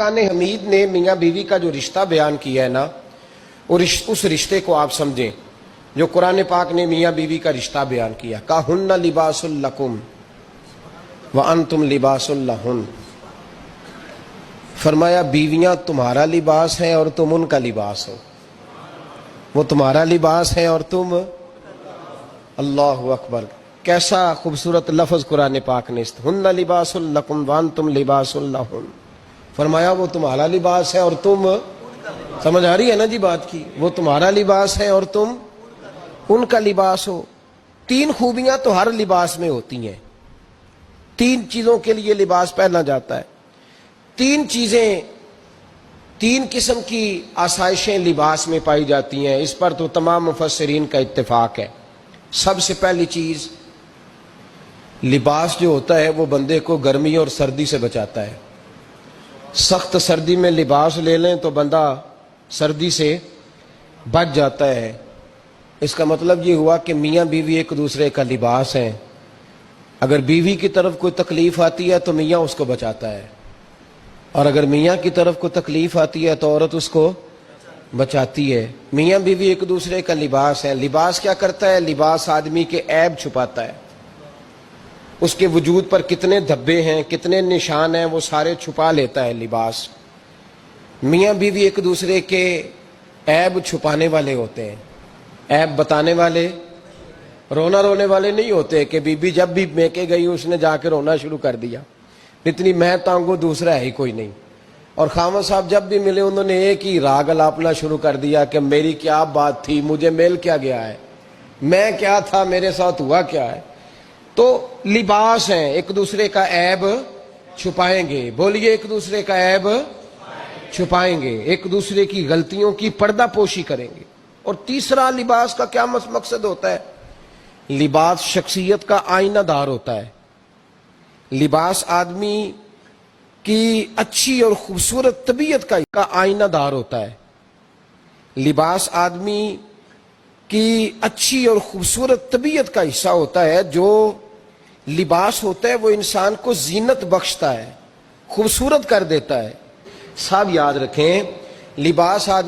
फुरकान हमीद ने मियाँ बीवी का जो रिश्ता बयान किया है ना, और उस रिश्ते को आप समझें जो कुरान पाक ने मियाँ बीवी का रिश्ता बयान किया। काहुन्ना लिबासुल लकुम व अंतुम लिबासुल लहुन। फरमाया बीवियां तुम्हारा लिबास है और तुम उनका लिबास हो। वो तुम्हारा लिबास है और तुम, अल्लाहु अकबर, कैसा खूबसूरत लफ्ज कुरान पाक ने। हुन्ना लिबासुल लकुम व अंतुम लिबासुल लहुन। फरमाया वो तुम्हारा लिबास है और तुम, समझ आ रही है ना जी बात की, वो तुम्हारा लिबास है और तुम उनका लिबास हो। तीन खूबियां तो हर लिबास में होती हैं। तीन चीजों के लिए लिबास पहना जाता है। तीन चीजें, तीन किस्म की आसाइशें लिबास में पाई जाती हैं। इस पर तो तमाम मुफस्सिरीन का इत्तेफाक है। सबसे पहली चीज, लिबास जो होता है वो बंदे को गर्मी और सर्दी से बचाता है। सख्त सर्दी में लिबास ले लें तो बंदा सर्दी से बच जाता है। इसका मतलब ये हुआ कि मियाँ बीवी एक दूसरे का लिबास है। अगर बीवी की तरफ कोई तकलीफ आती है तो मियाँ उसको बचाता है, और अगर मियाँ की तरफ कोई तकलीफ आती है तो औरत उसको बचाती है। मियाँ बीवी एक दूसरे का लिबास है। लिबास क्या करता है? लिबास आदमी के ऐब छुपाता है। उसके वजूद पर कितने धब्बे हैं, कितने निशान हैं, वो सारे छुपा लेता है लिबास। मियाँ बीवी एक दूसरे के ऐब छुपाने वाले होते हैं, ऐब बताने वाले, रोना रोने वाले नहीं होते कि बीबी जब भी मेके गई उसने जाके रोना शुरू कर दिया, इतनी मैं तांगो दूसरा है ही कोई नहीं। और खामद साहब जब भी मिले उन्होंने एक ही राग अलापना शुरू कर दिया कि मेरी क्या बात थी, मुझे मिल क्या गया है, मैं क्या था, मेरे साथ हुआ क्या है। तो लिबास है, एक दूसरे का ऐब छुपाएंगे। बोलिए, एक दूसरे का ऐब छुपाएंगे, एक दूसरे की गलतियों की पर्दा पोशी करेंगे। और तीसरा, लिबास का क्या मकसद होता है? लिबास शख्सियत का आईनादार होता है। लिबास आदमी की अच्छी और खूबसूरत तबीयत का आईनादार होता है। लिबास आदमी की अच्छी और खूबसूरत तबीयत का हिस्सा होता है। जो लिबास होता है वो इंसान को जीनत बख्शता है, खूबसूरत कर देता है। सब याद रखें, लिबास आदमी